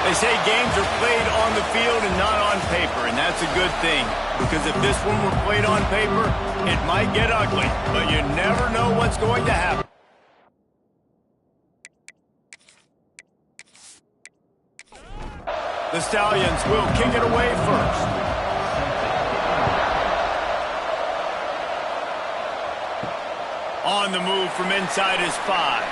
They say games are played on the field and not on paper, and that's a good thing. Because if this one were played on paper, it might get ugly. But you never know what's going to happen. The Stallions will kick it away first. On the move from inside his 5.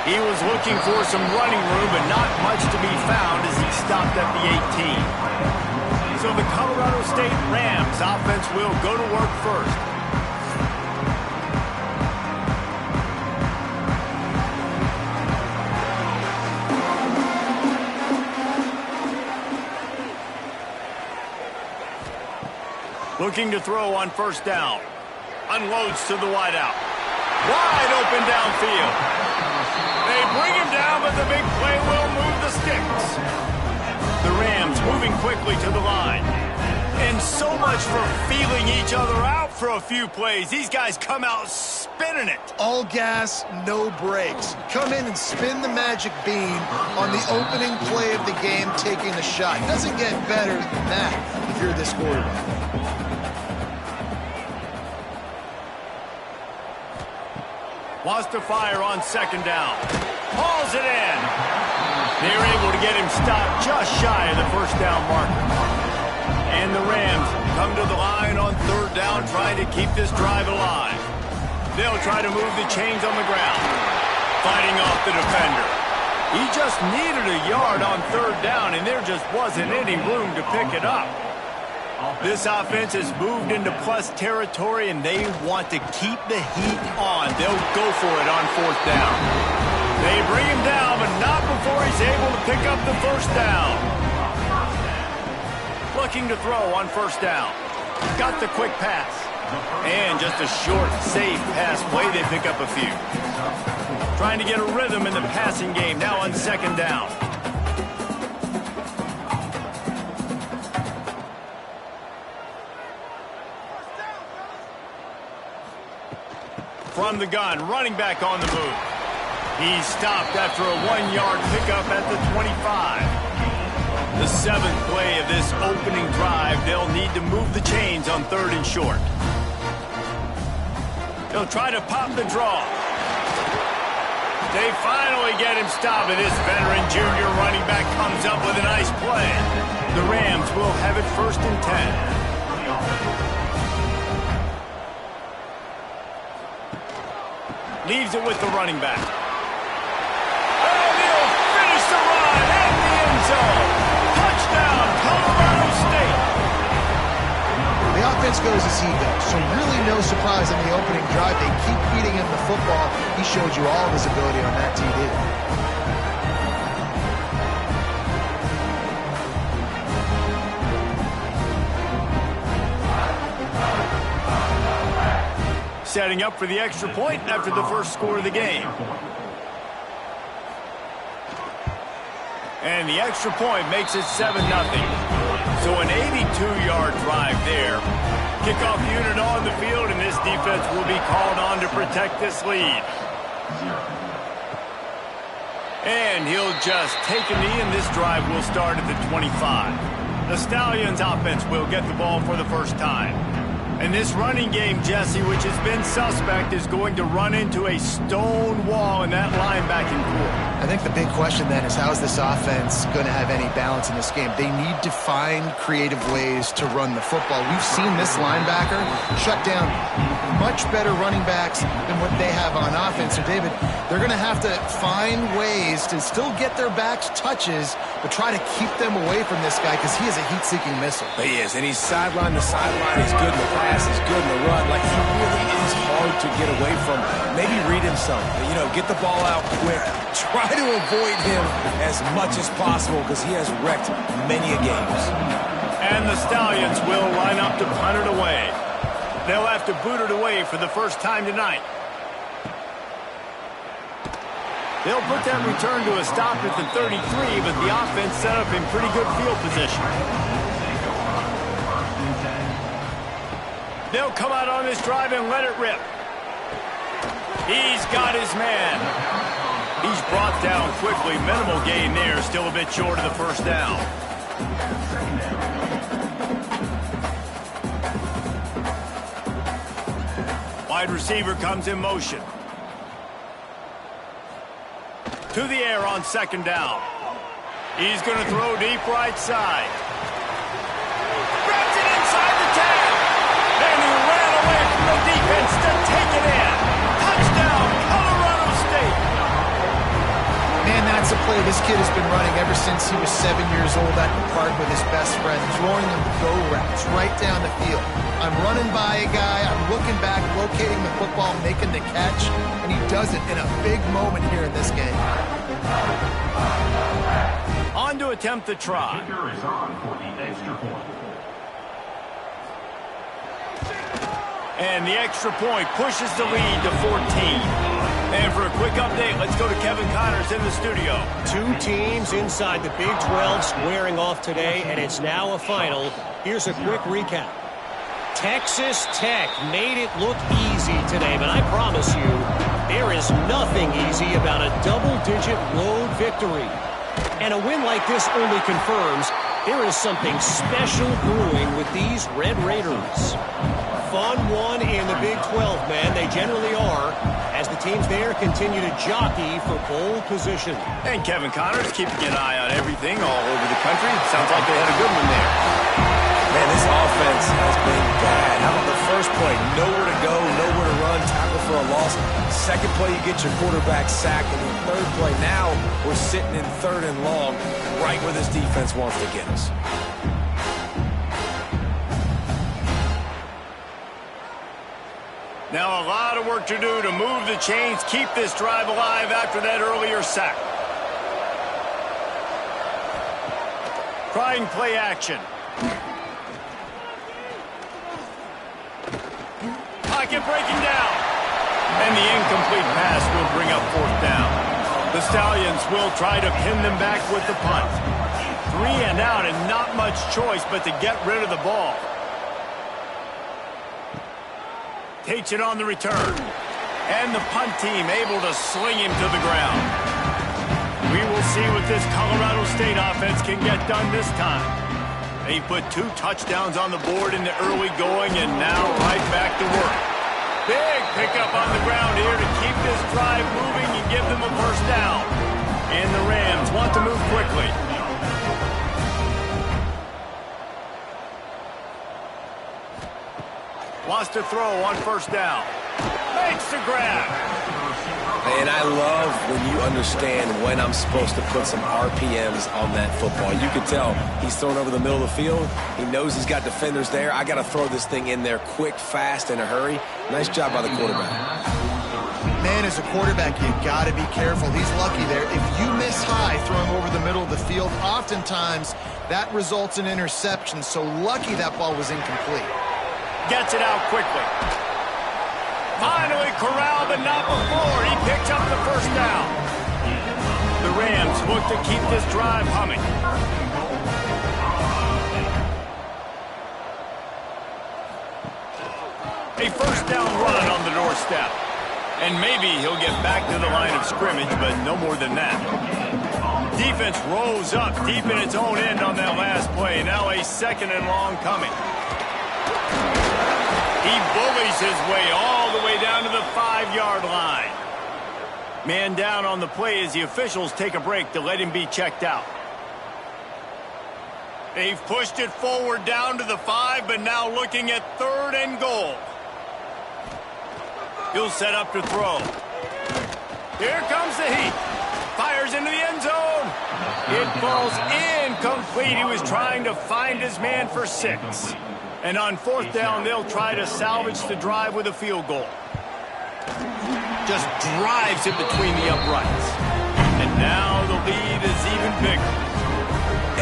He was looking for some running room, but not much to be found as he stopped at the 18. So the Colorado State Rams offense will go to work first. Looking to throw on first down. Unloads to the wideout. Wide open downfield. They bring him down, but the big play will move the sticks. The Rams moving quickly to the line. And so much for feeling each other out for a few plays. These guys come out spinning it. All gas, no brakes. Come in and spin the magic bean on the opening play of the game, taking the shot. Doesn't get better than that if you're this quarterback. Wants to fire on second down. Hauls it in. They're able to get him stopped just shy of the first down marker. And the Rams come to the line on third down, trying to keep this drive alive. They'll try to move the chains on the ground. Fighting off the defender. He just needed a yard on third down, and there just wasn't any room to pick it up. This offense has moved into plus territory, and they want to keep the heat on. They'll go for it on fourth down. They bring him down, but not before he's able to pick up the first down. Looking to throw on first down. Got the quick pass. And just a short, safe pass play. They pick up a few. Trying to get a rhythm in the passing game now on second down. From the gun, running back on the move. He's stopped after a 1-yard pickup at the 25. The 7th play of this opening drive, they'll need to move the chains on third and short. They'll try to pop the draw. They finally get him stopped, and this veteran junior running back comes up with a nice play. The Rams will have it first and 10. Leaves it with the running back. And he'll finish the run at the end zone. Touchdown, Colorado State. The offense goes as he goes, so really no surprise on the opening drive. They keep feeding him the football. He showed you all of his ability on that TD. Setting up for the extra point after the first score of the game. And the extra point makes it 7-0. So an 82-yard drive there. Kickoff unit on the field, and this defense will be called on to protect this lead. And he'll just take a knee, and this drive will start at the 25. The Stallions offense will get the ball for the first time. And this running game, Jesse, which has been suspect, is going to run into a stone wall in that linebacking core. I think the big question then is, how is this offense going to have any balance in this game? They need to find creative ways to run the football. We've seen this linebacker shut down much better running backs than what they have on offense. So, David, they're going to have to find ways to still get their backs touches, but try to keep them away from this guy because he is a heat-seeking missile. He is, and he's sideline to sideline. He's good in the pass. He's good in the run. Like, he really is hard to get away from. Maybe read him some. You know, get the ball out quick. Try to avoid him as much as possible because he has wrecked many a games. And the Stallions will line up to punt it away. They'll have to boot it away for the first time tonight. They'll put that return to a stop at the 33, but the offense set up in pretty good field position. They'll come out on this drive and let it rip. He's got his man. He's brought down quickly. Minimal gain there. Still a bit short of the first down. Wide receiver comes in motion. To the air on second down. He's going to throw deep right side. Grabs it inside the 10. And he ran away from the defense to take it in. Touchdown, Colorado State. Man, that's a play this kid has been running ever since he was 7 years old at the park with his best friend, throwing them go routes right down the field. I'm running by a guy, I'm looking back, locating the football, making the catch, and he does it in a big moment here in this game. On to attempt the try. And the extra point pushes the lead to 14. And for a quick update, let's go to Kevin Connors in the studio. Two teams inside the Big 12 squaring off today, and it's now a final. Here's a quick recap. Texas Tech made it look easy today, but I promise you, there is nothing easy about a double-digit road victory. And a win like this only confirms there is something special brewing with these Red Raiders. Fun one in the Big 12, man. They generally are, as the teams there continue to jockey for pole position. And Kevin Connors keeping an eye on everything all over the country. Sounds like they had a good one there. Man, this offense has been bad. How about the first play? Nowhere to go, nowhere to run, tackle for a loss. Second play, you get your quarterback sacked. And the third play, now we're sitting in third and long, right where this defense wants to get us. Now a lot of work to do to move the chains, keep this drive alive after that earlier sack. Trying play action. Pocket breaking down. And the incomplete pass will bring up fourth down. The Stallions will try to pin them back with the punt. 3 and out and not much choice but to get rid of the ball. Takes it on the return. And the punt team able to sling him to the ground. We will see what this Colorado State offense can get done this time. They put 2 touchdowns on the board in the early going and now right back to work. Big pickup on the ground here to keep this drive moving and give them a first down. And the Rams want to move quickly. Wants to throw on first down. Makes the grab. And I love when you understand when I'm supposed to put some RPMs on that football. You can tell he's thrown over the middle of the field. He knows he's got defenders there. I got to throw this thing in there quick, fast, in a hurry. Nice job by the quarterback. Man, as a quarterback, you got to be careful. He's lucky there. If you miss high throwing over the middle of the field, oftentimes that results in interception. So lucky that ball was incomplete. Gets it out quickly. Finally corralled, but not before. He picks up the first down. The Rams look to keep this drive humming. A first down run on the doorstep. And maybe he'll get back to the line of scrimmage, but no more than that. Defense rose up deep in its own end on that last play. Now a second and long coming. He bullies his way all the way down to the 5-yard line. Man down on the play as the officials take a break to let him be checked out. They've pushed it forward down to the 5, but now looking at 3rd and goal. He'll set up to throw. Here comes the heat. Fires into the end zone. It falls incomplete. He was trying to find his man for 6. And on 4th down, they'll try to salvage the drive with a field goal. Just drives it between the uprights. And now the lead is even bigger.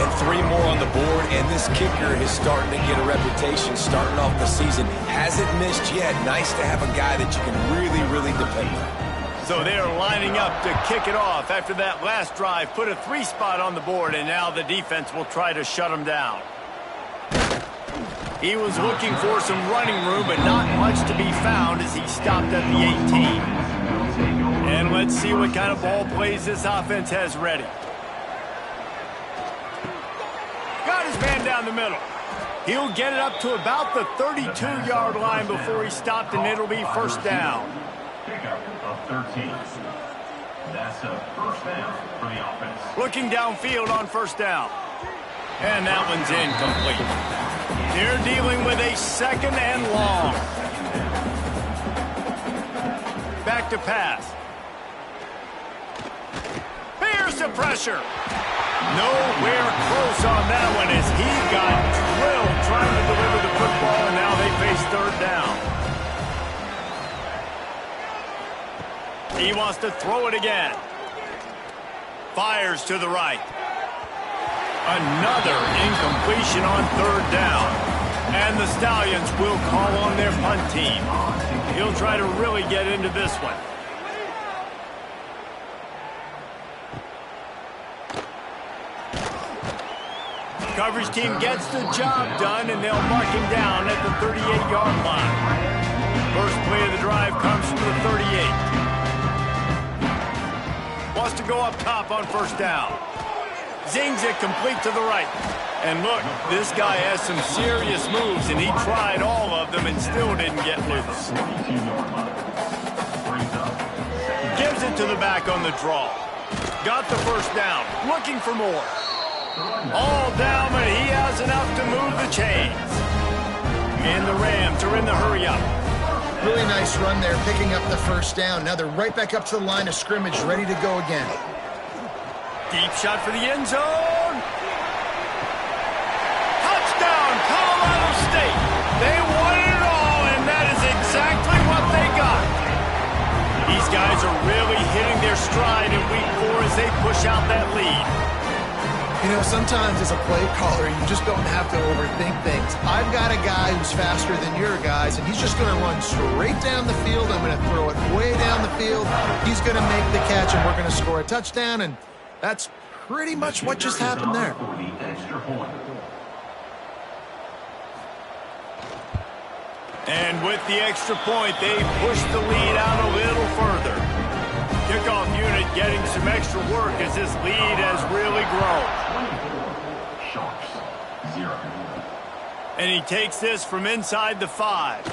And 3 more on the board, and this kicker is starting to get a reputation starting off the season. Hasn't missed yet. Nice to have a guy that you can really, really depend on. So they're lining up to kick it off after that last drive. Put a 3 spot on the board, and now the defense will try to shut him down. He was looking for some running room, but not much to be found as he stopped at the 18. And let's see what kind of ball plays this offense has ready. Got his man down the middle. He'll get it up to about the 32-yard line before he stopped, and it'll be first down. Pickup of 13. That's a first down for the offense. Looking downfield on first down. And that one's incomplete. They're dealing with a second and long. Back to pass. Here's the pressure. Nowhere close on that one as he got drilled trying to deliver the football, and now they face third down. He wants to throw it again. Fires to the right. Another incompletion on third down. And the Stallions will call on their punt team. He'll try to really get into this one. Coverage team gets the job done, and they'll mark him down at the 38-yard line. First play of the drive comes from the 38. Wants to go up top on first down. Zings it complete to the right. And look, this guy has some serious moves, and he tried all of them and still didn't get loose. Gives it to the back on the draw. Got the first down. Looking for more. All down, but he has enough to move the chains. And the Rams are in the hurry-up. Really nice run there, picking up the first down. Now they're right back up to the line of scrimmage, ready to go again. Deep shot for the end zone. Touchdown, Colorado State. They won it all, and that is exactly what they got. These guys are really hitting their stride in week 4 as they push out that lead. You know, sometimes as a play caller, you just don't have to overthink things. I've got a guy who's faster than your guys, and he's just going to run straight down the field. I'm going to throw it way down the field. He's going to make the catch, and we're going to score a touchdown, and that's pretty much what just happened there. And with the extra point, they push the lead out a little further. Kickoff unit getting some extra work as this lead has really grown. And he takes this from inside the 5.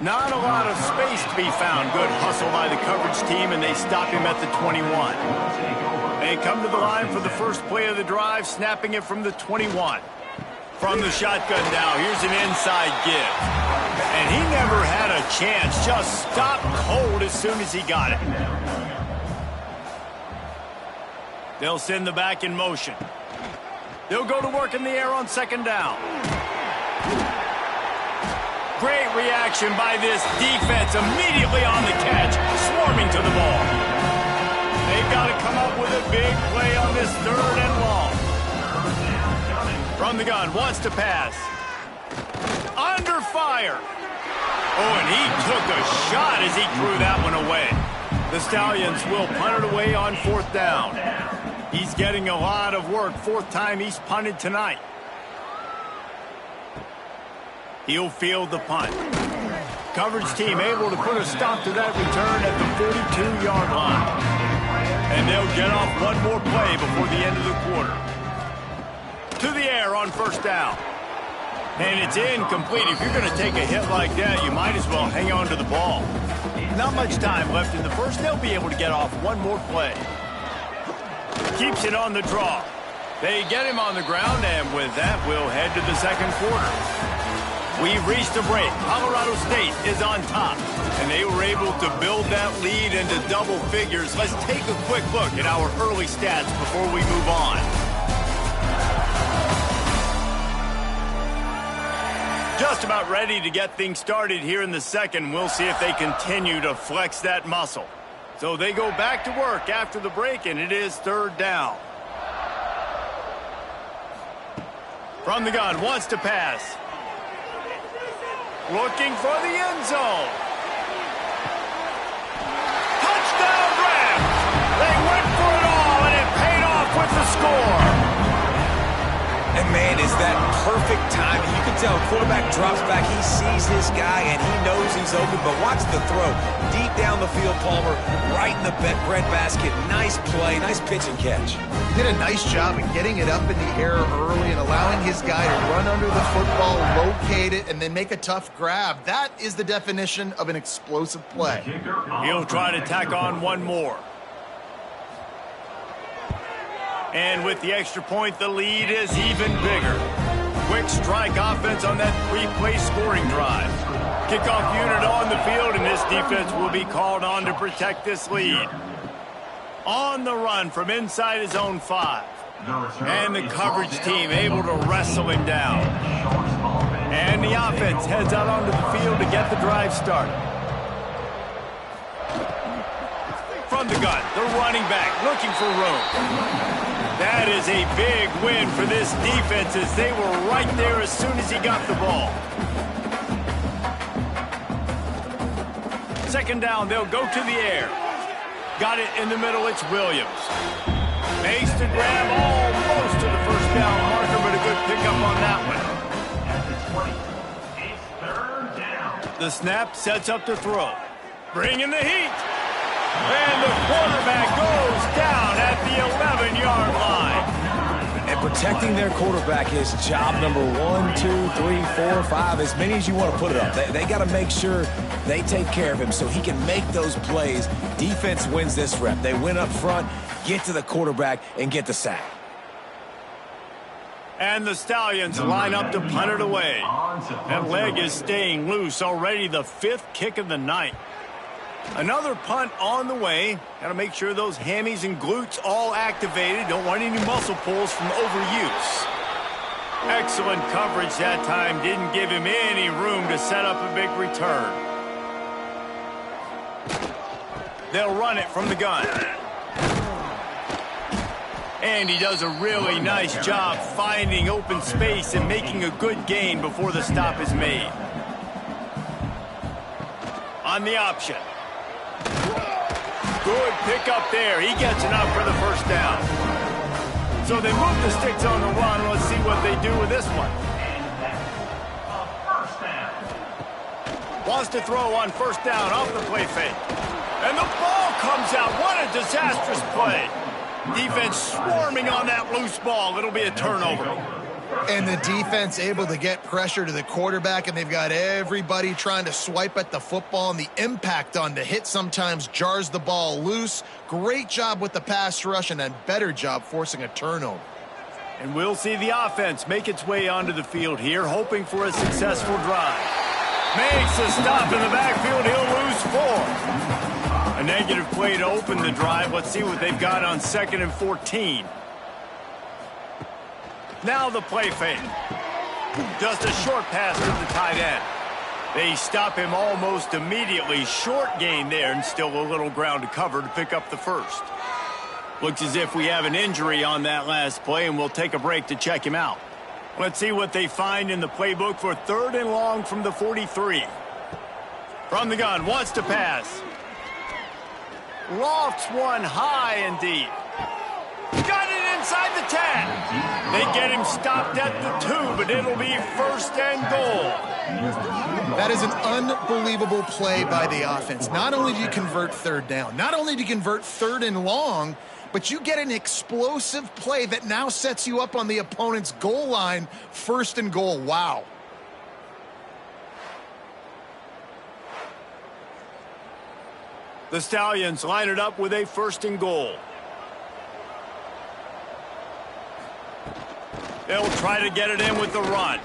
Not a lot of space to be found. Good hustle by the coverage team, and they stop him at the 21. They come to the line for the first play of the drive, snapping it from the 21. From the shotgun now, here's an inside give. And he never had a chance, just stopped cold as soon as he got it. They'll send the back in motion. They'll go to work in the air on second down. Great reaction by this defense, immediately on the catch, swarming to the ball. They've got to come up with a big play on this third and long. From the gun, wants to pass. Under fire. Oh, and he took a shot as he threw that one away. The Stallions will punt it away on fourth down. He's getting a lot of work. 4th time he's punted tonight. He'll field the punt. Coverage team able to put a stop to that return at the 42-yard line. And they'll get off one more play before the end of the quarter. To the air on first down. And it's incomplete. If you're going to take a hit like that, you might as well hang on to the ball. Not much time left in the first. They'll be able to get off one more play. Keeps it on the draw. They get him on the ground, and with that, we'll head to the second quarter. We've reached a break. Colorado State is on top, and they were able to build that lead into double figures. Let's take a quick look at our early stats before we move on. Just about ready to get things started here in the second. We'll see if they continue to flex that muscle. So they go back to work after the break, and it is third down. From the gun, wants to pass. Looking for the end zone. Touchdown Rams! They went for it all, and it paid off with the score. And, man, is that perfect timing. You can tell quarterback drops back. He sees his guy, and he knows he's open. But watch the throw. Deep down the field, Palmer, right in the breadbasket. Nice play, nice pitch and catch. He did a nice job of getting it up in the air early and allowing his guy to run under the football, locate it, and then make a tough grab. That is the definition of an explosive play. He'll try to tack on one more. And with the extra point, the lead is even bigger. Quick strike offense on that three-play scoring drive. Kickoff unit on the field, and this defense will be called on to protect this lead. On the run from inside his own 5. And the coverage team able to wrestle him down. And the offense heads out onto the field to get the drive started. From the gun, the running back looking for room. That is a big win for this defense as they were right there as soon as he got the ball. Second down, they'll go to the air. Got it in the middle, it's Williams. Makes the grab almost to the first down marker, but a good pickup on that one. At the 20, it's third down. The snap sets up the throw. Bringing the heat. And the quarterback goes down at the 11-yard line. And protecting their quarterback is job number 1, 2, 3, 4, 5, as many as you want to put it up. They got to make sure they take care of him so he can make those plays. Defense wins this rep. They win up front, get to the quarterback, and get the sack. And the Stallions line up to punt it away. That leg is staying loose, already the 5th kick of the night. Another punt on the way. Got to make sure those hammies and glutes all activated. Don't want any muscle pulls from overuse. Excellent coverage that time. Didn't give him any room to set up a big return. They'll run it from the gun. And he does a really nice job finding open space and making a good gain before the stop is made. On the option. Good pick up there. He gets enough for the first down. So they move the sticks on the run. Let's see what they do with this one. First down. Wants to throw on first down off the play fake. And the ball comes out. What a disastrous play. Defense swarming on that loose ball. It'll be a turnover. And the defense able to get pressure to the quarterback, and they've got everybody trying to swipe at the football, and the impact on the hit sometimes jars the ball loose. Great job with the pass rush, and a better job forcing a turnover. And we'll see the offense make its way onto the field here, hoping for a successful drive. Makes a stop in the backfield. He'll lose 4. A negative play to open the drive. Let's see what they've got on 2nd and 14. Now the play fake. Just a short pass to the tight end. They stop him almost immediately. Short gain there, and still a little ground to cover to pick up the first. Looks as if we have an injury on that last play, and we'll take a break to check him out. Let's see what they find in the playbook for 3rd and long from the 43. From the gun, wants to pass. Lofts one high and deep. Got it inside the 10. They get him stopped at the 2, but it'll be 1st and goal. That is an unbelievable play by the offense. Not only do you convert 3rd down, not only do you convert 3rd and long, but you get an explosive play that now sets you up on the opponent's goal line, 1st and goal. Wow. The Stallions line it up with a 1st and goal. They'll try to get it in with the run.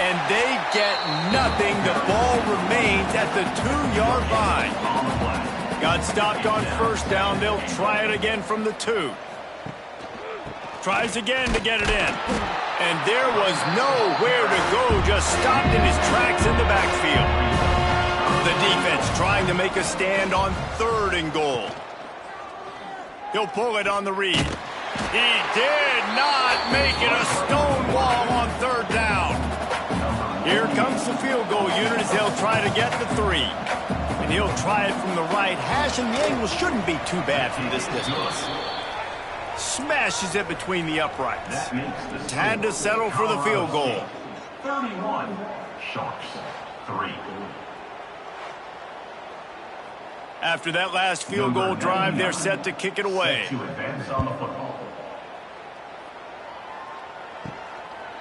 And they get nothing. The ball remains at the 2-yard line. Got stopped on 1st down. They'll try it again from the 2. Tries again to get it in. And there was nowhere to go. Just stopped in his tracks in the backfield. The defense trying to make a stand on 3rd and goal. He'll pull it on the read. He did not make it a stone wall on 3rd down. Here comes the field goal unit as they'll try to get the 3. And he'll try it from the right hash, and the angle shouldn't be too bad from this distance. smashes it between the uprights. That makes the Had to settle for the field goal. 31. Sharks 3. After that last field goal drive, they're set to kick it away. Set to advance on the football.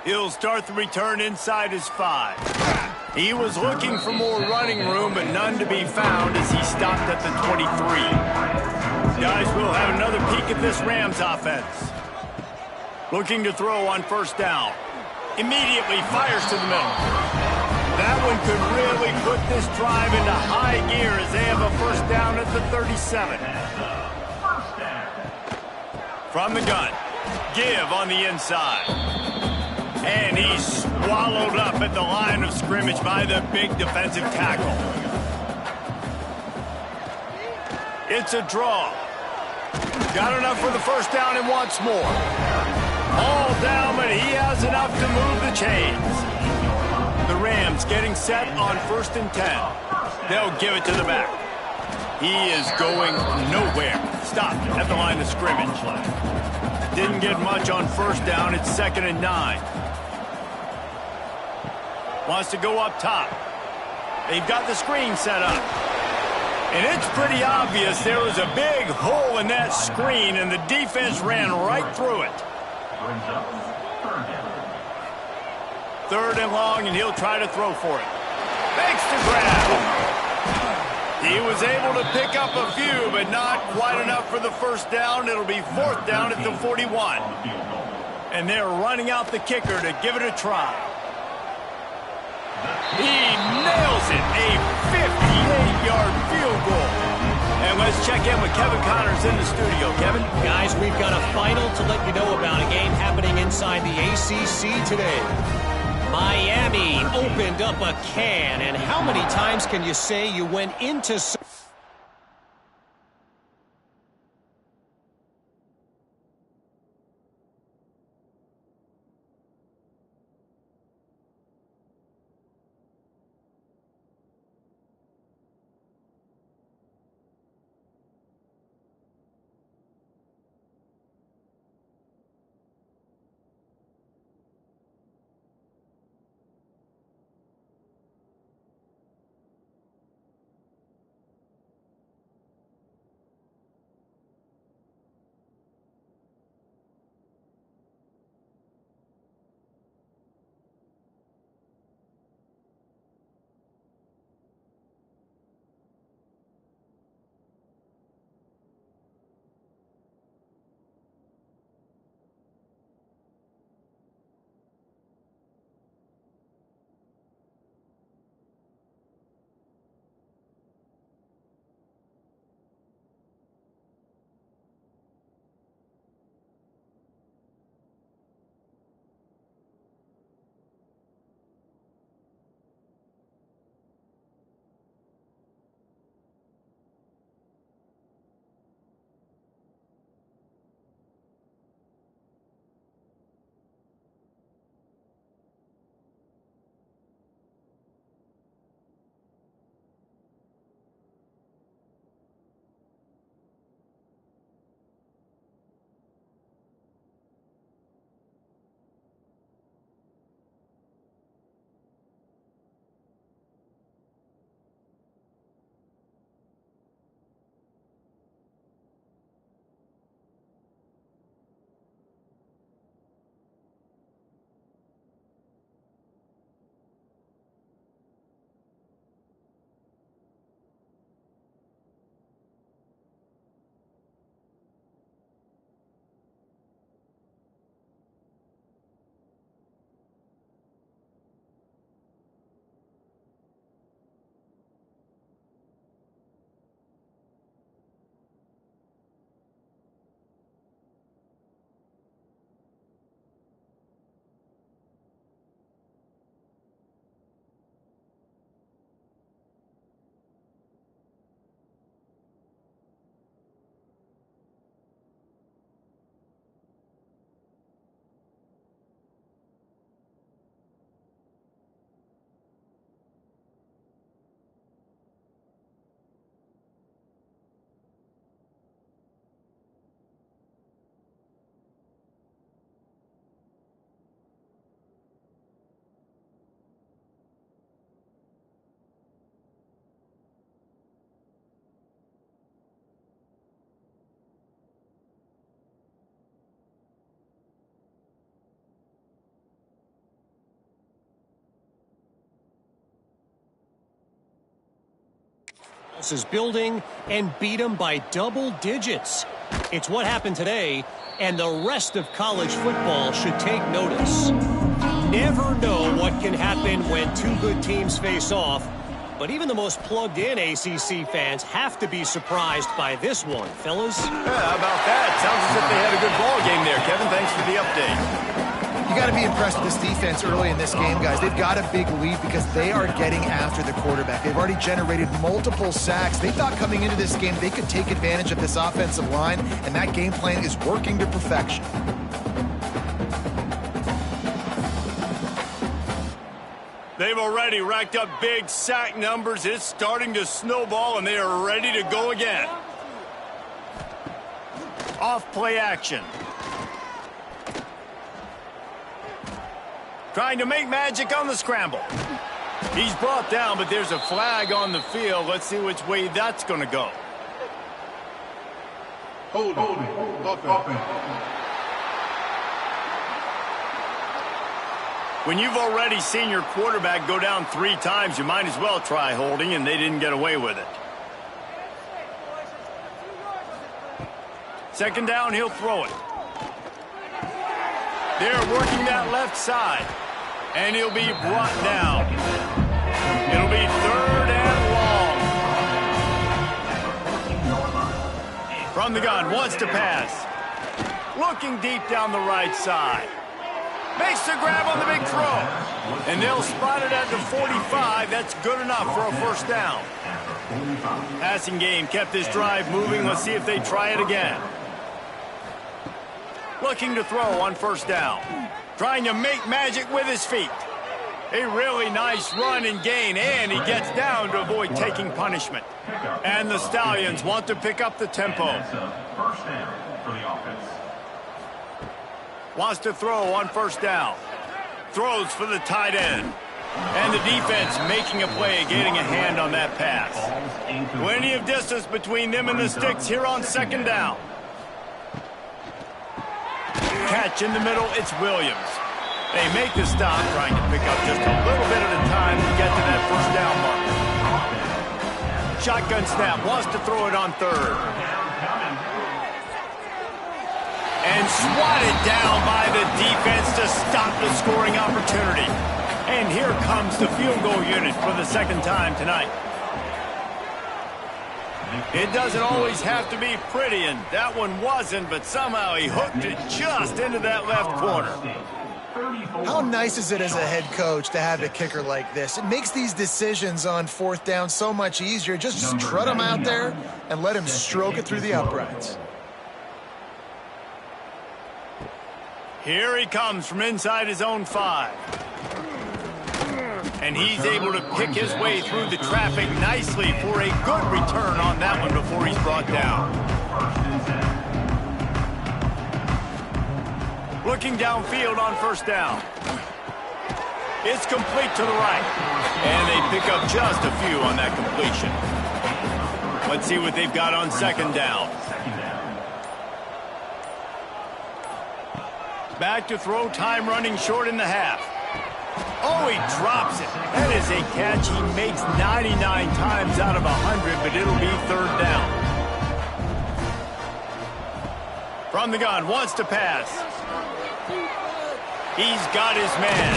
He'll start the return inside his 5. He was looking for more running room, but none to be found as he stopped at the 23. Guys, we'll have another peek at this Rams offense. Looking to throw on first down. Immediately fires to the middle. That one could really put this drive into high gear as they have a first down at the 37. From the gun, give on the inside. And he's swallowed up at the line of scrimmage by the big defensive tackle. It's a draw. Got enough for the first down and wants more. All down, but he has enough to move the chains. The Rams getting set on 1st and 10. They'll give it to the back. He is going nowhere. Stopped at the line of scrimmage. Didn't get much on first down. It's 2nd and 9. Wants to go up top. They've got the screen set up. And it's pretty obvious there was a big hole in that screen, and the defense ran right through it. Brings up 3rd down. 3rd and long, and he'll try to throw for it. Makes the grab. He was able to pick up a few, but not quite enough for the first down. It'll be 4th down at the 41. And they're running out the kicker to give it a try. He nails it, a 58-yard field goal. And let's check in with Kevin Connors in the studio. Kevin? Guys, we've got a final to let you know about, a game happening inside the ACC today. Miami opened up a can, and how many times can you say you went into... offense is building and beat them by double digits. It's what happened today, and the rest of college football should take notice. Never know what can happen when two good teams face off, but even the most plugged-in ACC fans have to be surprised by this one, fellas. Yeah, how about that? Sounds as if they had a good ball game there, Kevin. Thanks for the update. You got to be impressed with this defense early in this game, guys. They've got a big lead because they are getting after the quarterback. They've already generated multiple sacks. They thought coming into this game they could take advantage of this offensive line, and that game plan is working to perfection. They've already racked up big sack numbers. It's starting to snowball, and they are ready to go again. Off play action. Trying to make magic on the scramble. He's brought down, but there's a flag on the field. Let's see which way that's going to go. Hold it. When you've already seen your quarterback go down 3 times, you might as well try holding, and they didn't get away with it. Second down, he'll throw it. They're working that left side, and he'll be brought down. It'll be 3rd and long. From the gun, wants to pass. Looking deep down the right side. Makes the grab on the big throw. And they'll spot it at the 45. That's good enough for a first down. Passing game kept this drive moving. Let's see if they try it again. Looking to throw on first down. Trying to make magic with his feet. A really nice run and gain, and he gets down to avoid taking punishment. And the Stallions want to pick up the tempo. First down for the offense. Wants to throw on first down. Throws for the tight end. And the defense making a play, getting a hand on that pass. Plenty of distance between them and the sticks here on second down. Catch in the middle, it's Williams. They make the stop, trying to pick up just a little bit at a time to get to that first down mark. Shotgun snap, wants to throw it on third. And swatted down by the defense to stop the scoring opportunity. And here comes the field goal unit for the second time tonight. It doesn't always have to be pretty, and that one wasn't, but somehow he hooked it just into that left corner. How nice is it as a head coach to have a kicker like this? It makes these decisions on fourth down so much easier. Just strut him out there and let him stroke it through the uprights. Here he comes from inside his own 5. And he's able to pick his way through the traffic nicely for a good return on that one before he's brought down. Looking downfield on first down. It's complete to the right. And they pick up just a few on that completion. Let's see what they've got on second down. Back to throw, time running short in the half. Oh, he drops it. That is a catch he makes 99 times out of 100, but it'll be third down. From the gun, wants to pass. He's got his man.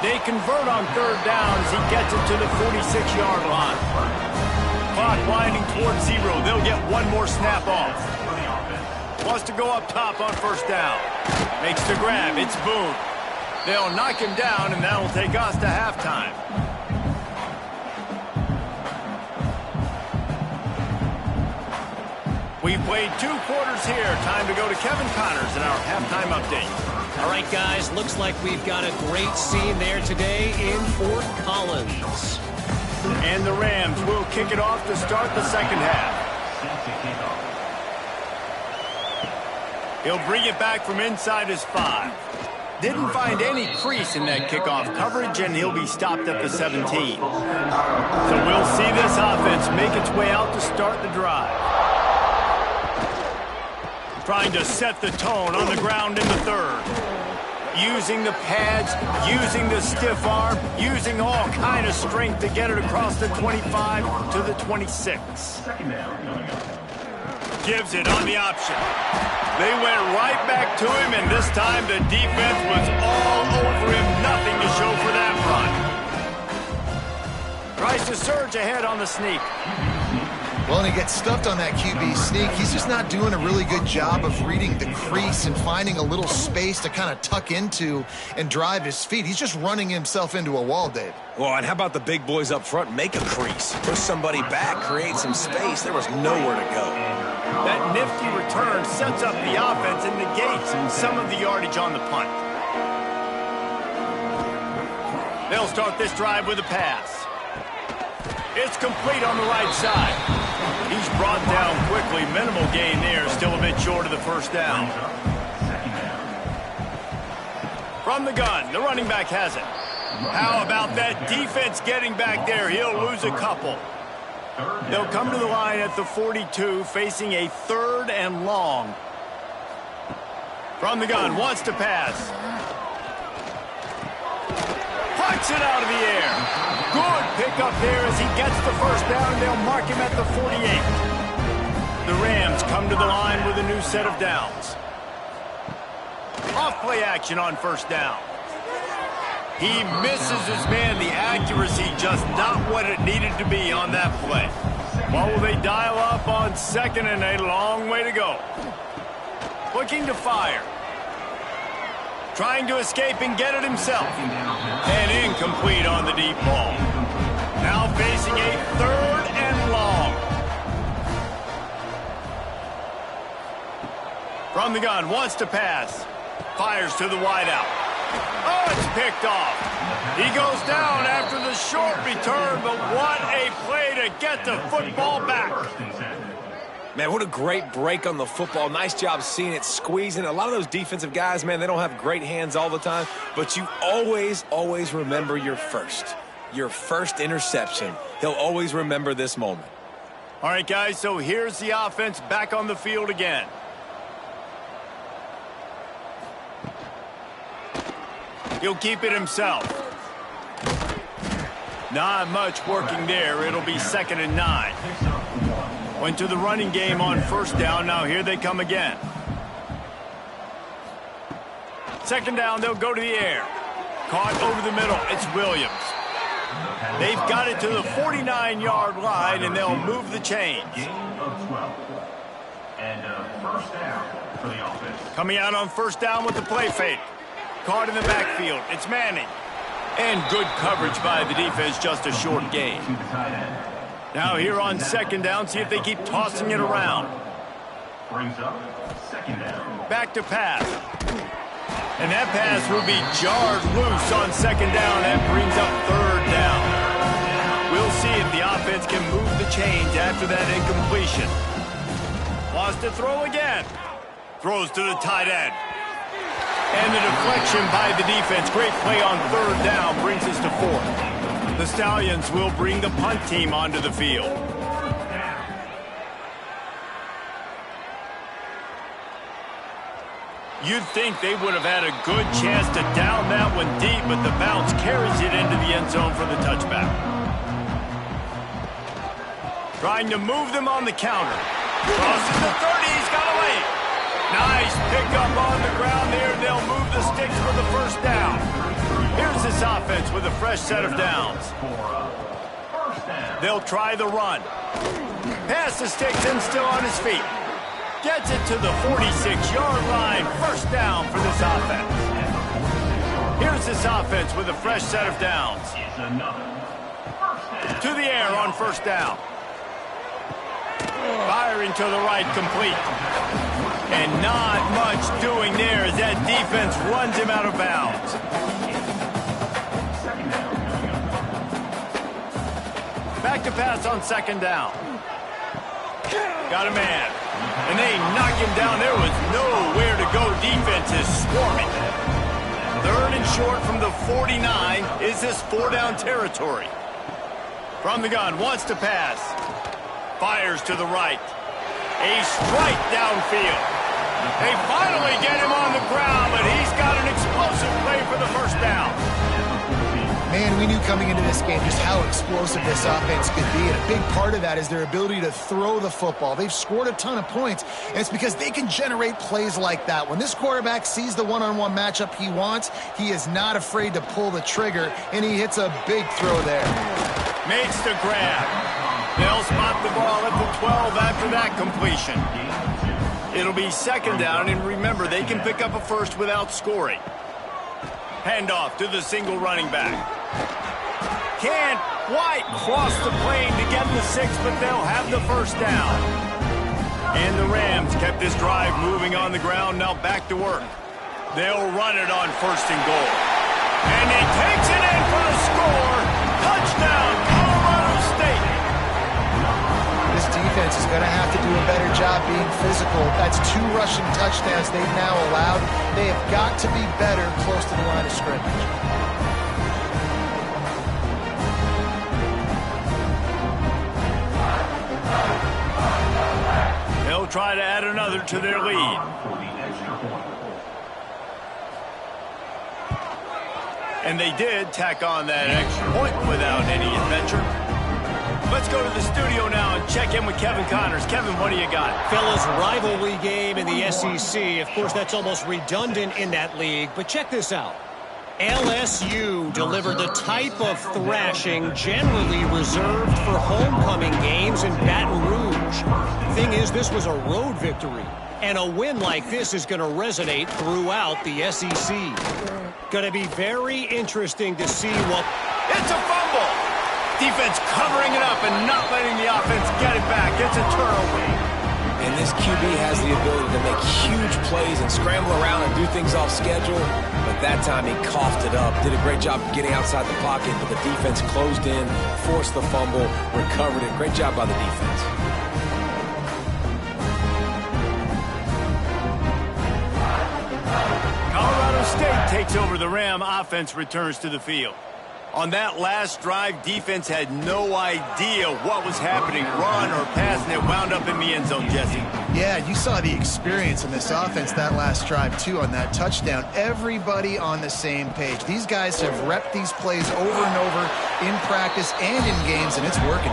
They convert on third down as he gets it to the 46-yard line. Clock winding towards 0. They'll get one more snap off. Wants to go up top on first down. Makes the grab. It's Boone. They'll knock him down, and that'll take us to halftime. We've played 2 quarters here. Time to go to Kevin Connors in our halftime update. All right, guys, looks like we've got a great scene there today in Fort Collins. And the Rams will kick it off to start the second half. He'll bring it back from inside his 5. Didn't find any crease in that kickoff coverage, and he'll be stopped at the 17. So we'll see this offense make its way out to start the drive. Trying to set the tone on the ground in the third. Using the pads, using the stiff arm, using all kind of strength to get it across the 25 to the 26. Second down coming up. Gives it on the option. They went right back to him, and this time the defense was all over him. Nothing to show for that run. Tries to surge ahead on the sneak. Well, and he gets stuffed on that QB sneak. He's just not doing a really good job of reading the crease and finding a little space to kind of tuck into and drive his feet. He's just running himself into a wall, Dave. Well, and how about the big boys up front? Make a crease. Push somebody back, create some space. There was nowhere to go. That nifty return sets up the offense and negates some of the yardage on the punt. They'll start this drive with a pass. It's complete on the right side. He's brought down quickly. Minimal gain there. Still a bit short of the first down. From the gun, the running back has it. How about that defense getting back there? He'll lose a couple. They'll come to the line at the 42, facing a 3rd and long. From the gun, wants to pass. Puts it out of the air. Good pickup there as he gets the first down. They'll mark him at the 48. The Rams come to the line with a new set of downs. Off play action on first down. He misses his man. The accuracy just not what it needed to be on that play. What will they dial up on 2nd and a long way to go? Looking to fire. Trying to escape and get it himself. And incomplete on the deep ball. Now facing a 3rd and long. From the gun, wants to pass. Fires to the wideout. Oh, it's picked off. He goes down after the short return, but what a play to get the football back. Man, what a great break on the football. Nice job seeing it, squeezing. A lot of those defensive guys, man, they don't have great hands all the time, but you always, always remember your first interception. He'll always remember this moment. All right, guys, so here's the offense back on the field again. He'll keep it himself. Not much working there. It'll be 2nd and 9. Went to the running game on first down. Now here they come again. 2nd down, they'll go to the air. Caught over the middle. It's Williams. They've got it to the 49-yard line, and they'll move the chains. Gain of 12. And first down for the offense. Coming out on first down with the play fake. Caught in the backfield. It's Manning. And good coverage by the defense, just a short gain. To the tight end. Now here on 2nd down, see if they keep tossing it around. Brings up 2nd down. Back to pass. And that pass will be jarred loose on 2nd down. That brings up 3rd down. We'll see if the offense can move the chains after that incompletion. Wants to throw again. Throws to the tight end. And the deflection by the defense. Great play on 3rd down brings us to 4th. The Stallions will bring the punt team onto the field. You'd think they would have had a good chance to down that one deep, but the bounce carries it into the end zone for the touchback. Trying to move them on the counter. Crosses the 30, he's got away. Nice pickup on the ground there. They'll move the sticks for the first down. Here's this offense with a fresh set of downs. They'll try the run. Pass the sticks and still on his feet. Gets it to the 46-yard line. First down for this offense. Here's this offense with a fresh set of downs. To the air on first down. Firing to the right, complete. And not much doing there as that defense runs him out of bounds. Back to pass on 2nd down. Got a man. And they knock him down. There was nowhere to go. Defense is swarming. 3rd and short from the 49. Is this 4-down territory? From the gun, wants to pass. Fires to the right. A strike downfield. They finally get him on the ground, but he's got an explosive We knew coming into this game just how explosive this offense could be, and a big part of that is their ability to throw the football. They've scored a ton of points, and it's because they can generate plays like that. When this quarterback sees the one-on-one matchup he wants, he is not afraid to pull the trigger, and he hits a big throw there. Makes the grab. They'll spot the ball at the 12 after that completion. It'll be second down, and remember, they can pick up a first without scoring. Handoff to the single running back. Can't quite cross the plane to get the 6, but they'll have the first down. And the Rams kept this drive moving on the ground, now back to work. They'll run it on first and goal. And he takes it in for the score. Touchdown, Colorado State. This defense is going to have to do a better job being physical. That's 2 rushing touchdowns they've now allowed. They have got to be better close to the line of scrimmage. They'll try to add another to their lead. And they did tack on that extra point without any adventure. Let's go to the studio now and check in with Kevin Connors. Kevin, what do you got? Fellas, rivalry game in the SEC. Of course, that's almost redundant in that league. But check this out. LSU delivered the type of thrashing generally reserved for homecoming games in Baton Rouge. Thing is, this was a road victory. And a win like this is going to resonate throughout the SEC. Going to be very interesting to see what... It's a fumble! Defense covering it up and not letting the offense get it back. It's a turnover. And this QB has the ability to make huge plays and scramble around and do things off schedule. But that time he coughed it up. Did a great job getting outside the pocket, but the defense closed in, forced the fumble, recovered it. Great job by the defense. Colorado State takes over the Ram. Offense returns to the field. On that last drive, defense had no idea what was happening, run or pass, and it wound up in the end zone, Jesse. Yeah, you saw the experience in this offense that last drive, too, on that touchdown. Everybody on the same page. These guys have repped these plays over and over in practice and in games, and it's working.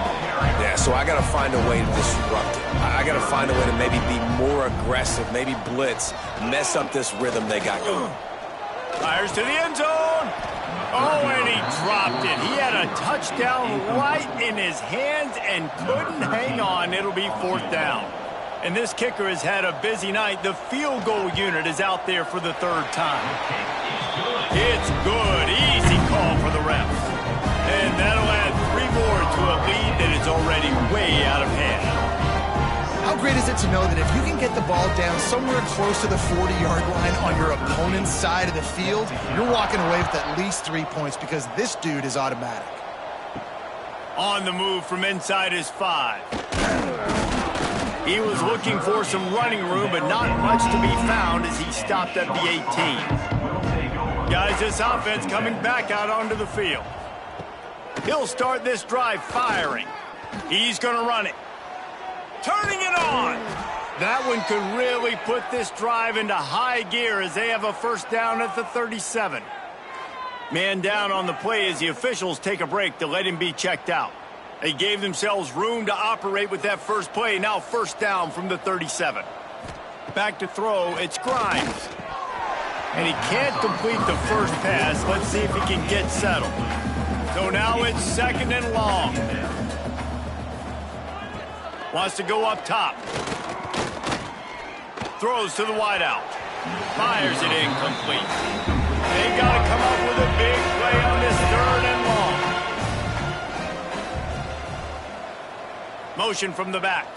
Yeah, so I got to find a way to disrupt it. I got to find a way to maybe be more aggressive, maybe blitz, mess up this rhythm they got going. Fires to the end zone. Oh, and he dropped it. He had a touchdown right in his hands and couldn't hang on. It'll be 4th down. And this kicker has had a busy night. The field goal unit is out there for the 3rd time. It's good. Easy call for the refs. And that'll add 3 more to a lead that is already way out of hand. How great is it to know that if you can get the ball down somewhere close to the 40-yard line on your opponent's side of the field, you're walking away with at least 3 points because this dude is automatic. On the move from inside his 5. He was looking for some running room, but not much to be found as he stopped at the 18. Guys, this offense coming back out onto the field. He'll start this drive firing. He's going to run it. Turning it on. That one could really put this drive into high gear as they have a first down at the 37. Man down on the play as the officials take a break to let him be checked out. They gave themselves room to operate with that first play. Now first down from the 37. Back to throw. It's Grimes. And he can't complete the first pass. Let's see if he can get settled. So now it's 2nd and long. Wants to go up top. Throws to the wideout. Fires it incomplete. They got to come up with a big play on this 3rd and long. Motion from the back.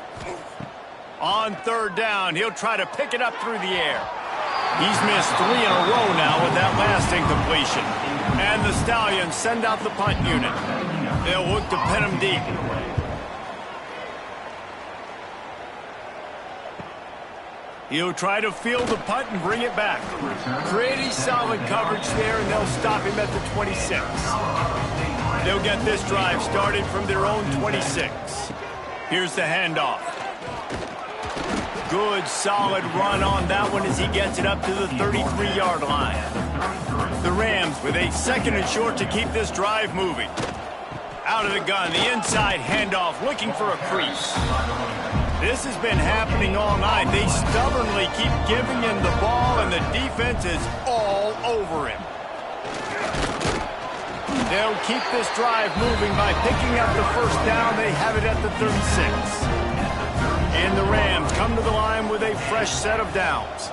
On 3rd down, he'll try to pick it up through the air. He's missed 3 in a row now with that last incompletion. And the Stallions send out the punt unit. They'll look to pin him deep. He'll try to field the punt and bring it back. Pretty solid coverage there, and they'll stop him at the 26. They'll get this drive started from their own 26. Here's the handoff. Good, solid run on that one as he gets it up to the 33-yard line. The Rams with a 2nd and short to keep this drive moving. Out of the gun, the inside handoff, looking for a crease. This has been happening all night. They stubbornly keep giving him the ball, and the defense is all over him. They'll keep this drive moving by picking up the first down. They have it at the 36. And the Rams come to the line with a fresh set of downs.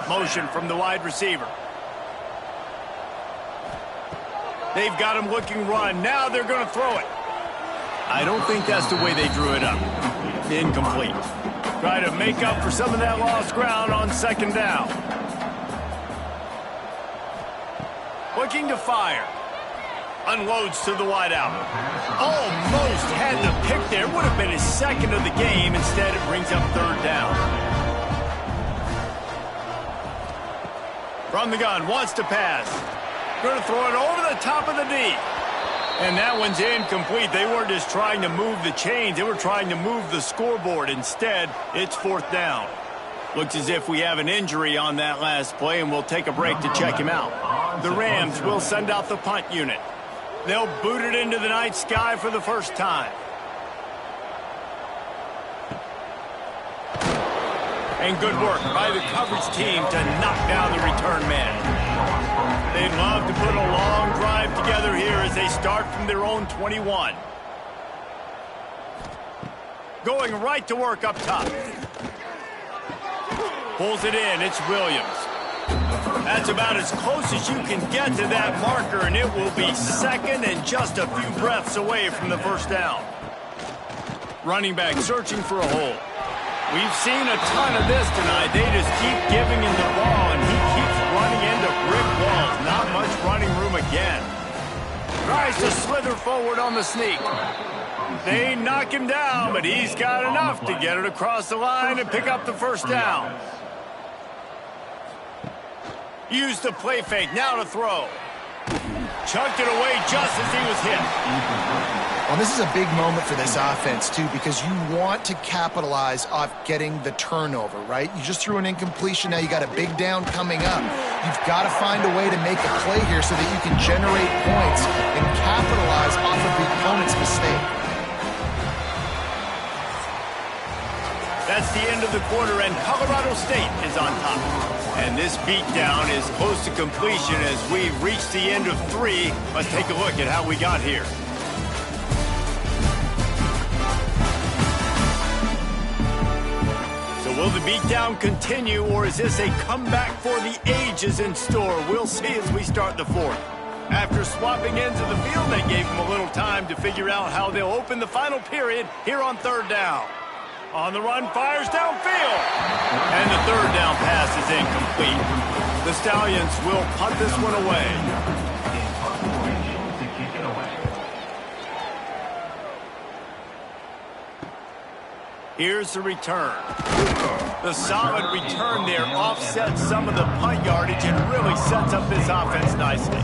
Motion from the wide receiver. They've got him looking run. Now they're going to throw it. I don't think that's the way they drew it up. Incomplete. Try to make up for some of that lost ground on 2nd down. Looking to fire. Unloads to the wideout. Almost had the pick there. Would have been his 2nd of the game. Instead, it brings up 3rd down. From the gun, wants to pass. Going to throw it over the top of the D. And that one's incomplete. They weren't just trying to move the chains. They were trying to move the scoreboard. Instead, it's 4th down. Looks as if we have an injury on that last play, and we'll take a break to check him out. The Rams will send out the punt unit. They'll boot it into the night sky for the first time. And good work by the coverage team to knock down the return man. They'd love to put a long drive together here as they start from their own 21. Going right to work up top. Pulls it in. It's Williams. That's about as close as you can get to that marker, and it will be 2nd and just a few breaths away from the first down. Running back searching for a hole. We've seen a ton of this tonight. They just keep giving him the ball, and he keeps running into brick walls. Not much running room again. Tries to slither forward on the sneak. They knock him down, but he's got enough to get it across the line and pick up the first down. Used the play fake, now to throw. Chucked it away just as he was hit. Well, this is a big moment for this offense, too, because you want to capitalize off getting the turnover, right? You just threw an incompletion. Now you got a big down coming up. You've got to find a way to make a play here so that you can generate points and capitalize off of the opponent's mistake. That's the end of the quarter, and Colorado State is on top. And this beatdown is close to completion as we've reached the end of 3. Let's take a look at how we got here. So will the beatdown continue, or is this a comeback for the ages in store? We'll see as we start the 4th. After swapping ends of the field, they gave them a little time to figure out how they'll open the final period here on 3rd down. On the run, fires downfield. And the 3rd down pass is incomplete. The Stallions will punt this one away. Here's the return. The solid return there offsets some of the punt yardage and really sets up this offense nicely.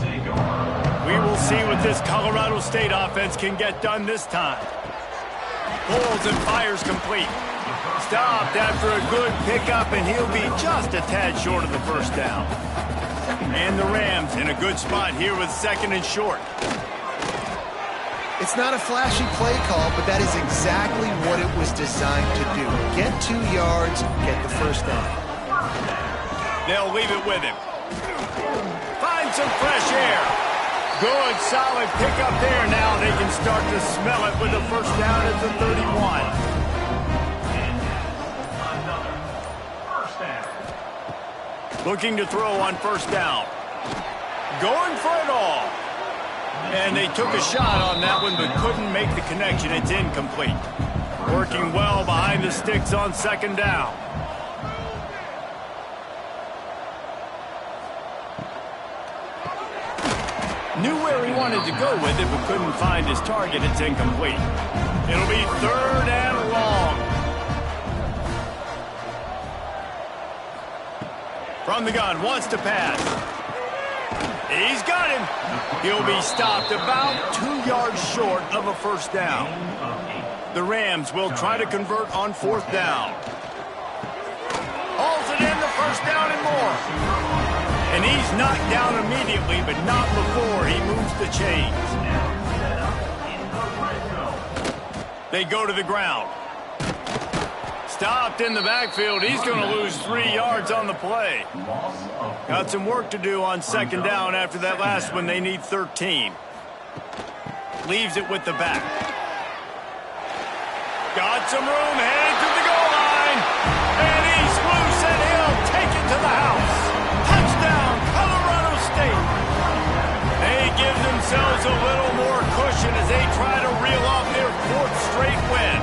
We will see what this Colorado State offense can get done this time. Pulls and fires complete. Stopped after a good pickup, and he'll be just a tad short of the first down. And the Rams in a good spot here with 2nd and short. It's not a flashy play call, but that is exactly what it was designed to do. Get 2 yards, get the first down. They'll leave it with him. Find some fresh air. Good, solid pickup there. Now they can start to smell it with the first down at the 31. Looking to throw on first down. Going for it all. And they took a shot on that one, but couldn't make the connection. It's incomplete. Working well behind the sticks on 2nd down. Knew where he wanted to go with it, but couldn't find his target. It's incomplete. It'll be 3rd and long. From the gun, wants to pass. He's got him. He'll be stopped about 2 yards short of a first down. The Rams will try to convert on 4th down. Hauls it in, the first down and more. And he's knocked down immediately, but not before he moves the chains. They go to the ground. Stopped in the backfield. He's going to lose 3 yards on the play. Got some work to do on second down after that last one. They need 13. Leaves it with the back. Got some room, heading to the goal line. And he's loose, and he'll take it to the house. Touchdown, Colorado State. They give themselves a little more cushion as they try to reel off their 4th straight win.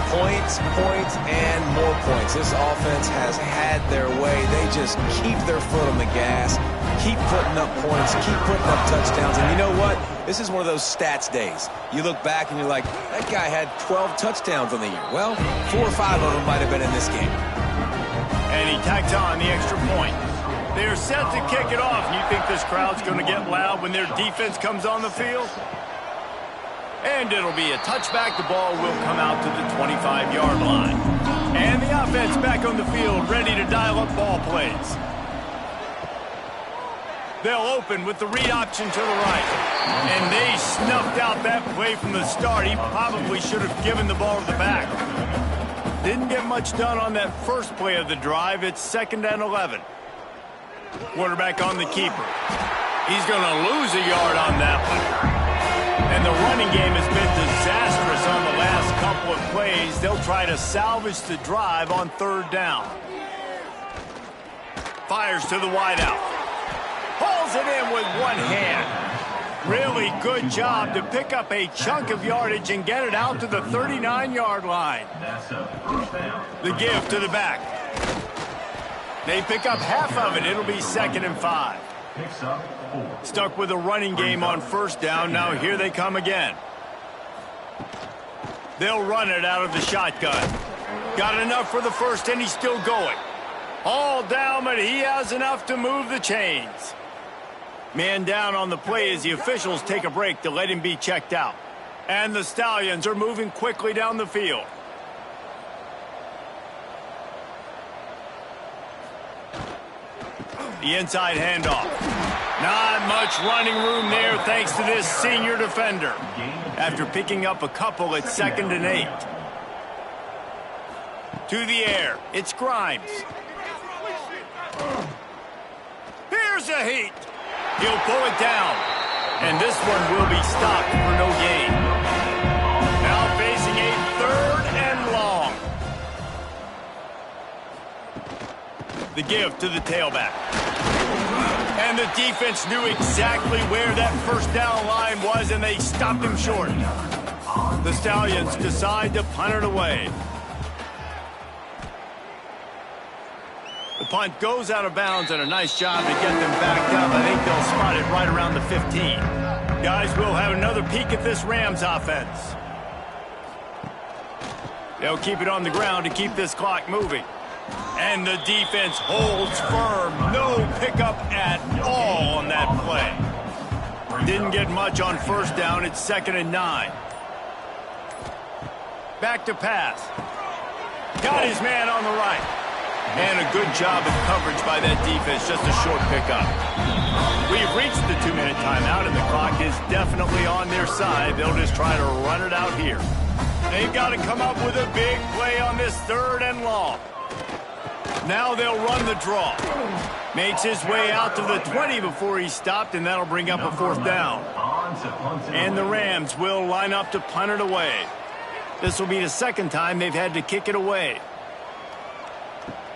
Points, points, and more points. This offense has had their way. They just keep their foot on the gas, keep putting up points, keep putting up touchdowns. And you know what? This is one of those stats days. You look back and you're like, that guy had 12 touchdowns on the year. Well, 4 or 5 of them might have been in this game. And he tacks on the extra point. They're set to kick it off. You think this crowd's going to get loud when their defense comes on the field? And it'll be a touchback. The ball will come out to the 25-yard line. And the offense back on the field, ready to dial up ball plays. They'll open with the read option to the right. And they snuffed out that play from the start. He probably should have given the ball to the back. Didn't get much done on that first play of the drive. It's 2nd and 11. Quarterback on the keeper. He's going to lose a yard on that one. And the running game has been disastrous on the last couple of plays. They'll try to salvage the drive on 3rd down. Fires to the wideout. Pulls it in with one hand. Really good job to pick up a chunk of yardage and get it out to the 39-yard line. The give to the back. They pick up half of it. It'll be 2nd and 5. Stuck with a running game on 1st down. Now here they come again. They'll run it out of the shotgun. Got enough for the first, and he's still going. All down, but he has enough to move the chains. Man down on the play as the officials take a break to let him be checked out. And the Stallions are moving quickly down the field. The inside handoff. Not much running room there thanks to this senior defender. After picking up a couple at 2nd and 8. To the air. It's Grimes. Here's a heat. He'll pull it down. And this one will be stopped for no gain. Now facing a 3rd and long. The give to the tailback. And the defense knew exactly where that 1st down line was, and they stopped him short. The Stallions decide to punt it away. The punt goes out of bounds, and a nice job to get them backed up. I think they'll spot it right around the 15. Guys, we'll have another peek at this Rams offense. They'll keep it on the ground to keep this clock moving. And the defense holds firm. No pickup at all on that play. Didn't get much on 1st down. It's 2nd and 9. Back to pass. Got his man on the right. And a good job of coverage by that defense. Just a short pickup. We've reached the 2-minute timeout, and the clock is definitely on their side. They'll just try to run it out here. They've got to come up with a big play on this 3rd and long. Now they'll run the draw. Makes his way out to the 20 before he's stopped, and that'll bring up a 4th down. And the Rams will line up to punt it away. This will be the 2nd time they've had to kick it away.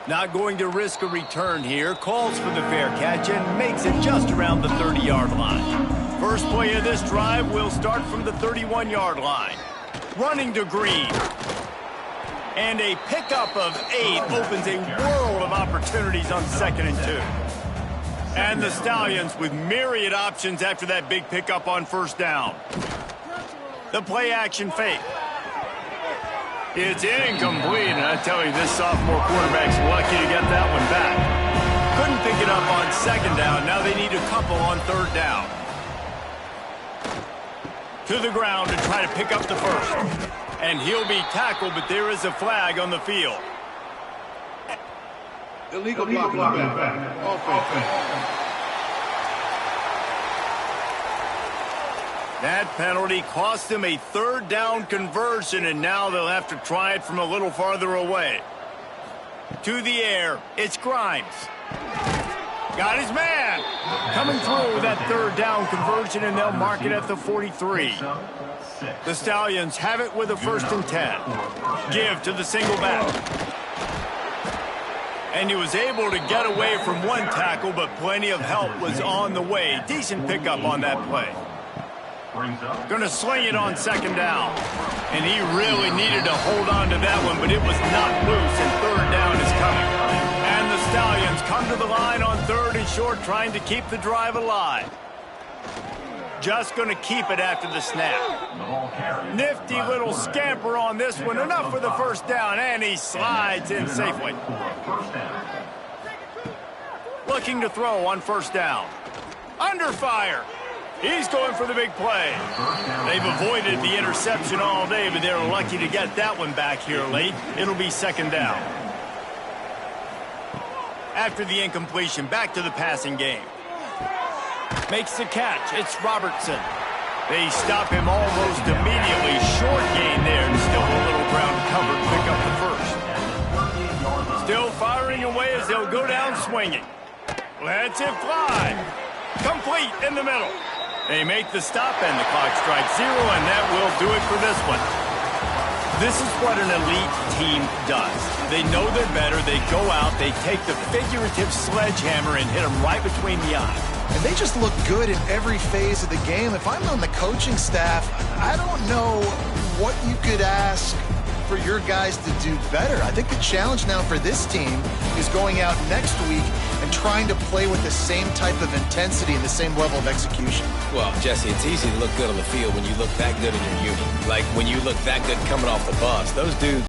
Not going to risk a return here. Calls for the fair catch and makes it just around the 30-yard line. First play of this drive will start from the 31-yard line. Running to Green. And a pickup of 8 opens a world of opportunities on 2nd and 2. And the Stallions with myriad options after that big pickup on 1st down. The play action fake. It's incomplete, and I tell you, this sophomore quarterback's lucky to get that one back. Couldn't pick it up on 2nd down. Now they need a couple on 3rd down. To the ground to try to pick up the first. And he'll be tackled, but there is a flag on the field. Illegal blocking back. Offense. That penalty cost them a third down conversion, and now they'll have to try it from a little farther away. To the air, it's Grimes. Got his man. Coming through with that third down conversion, and they'll mark it at the 43. The Stallions have it with a 1st and 10. Give to the single back. And he was able to get away from one tackle, but plenty of help was on the way. Decent pickup on that play. Going to sling it on 2nd down. And he really needed to hold on to that one, but it was not loose, and 3rd down is coming. And the Stallions come to the line on 3rd and short, trying to keep the drive alive. Just going to keep it after the snap. Nifty little scamper on this one. Enough for the 1st down, and he slides in safely. Looking to throw on 1st down. Under fire. He's going for the big play. They've avoided the interception all day, but they're lucky to get that one back here late. It'll be 2nd down. After the incompletion, back to the passing game. Makes the catch. It's Robertson. They stop him almost immediately. Short gain there, and still a little ground covered. Pick up the 1st. Still firing away as they'll go down swinging. Lets it fly. Complete in the middle. They make the stop, and the clock strikes 0, and that will do it for this one. This is what an elite team does. They know they're better. They go out, they take the figurative sledgehammer and hit them right between the eyes. And they just look good in every phase of the game. If I'm on the coaching staff, I don't know what you could ask for your guys to do better. I think the challenge now for this team is going out next week and trying to play with the same type of intensity and the same level of execution. Well, Jesse, it's easy to look good on the field when you look that good in your unit. Like when you look that good coming off the bus. Those dudes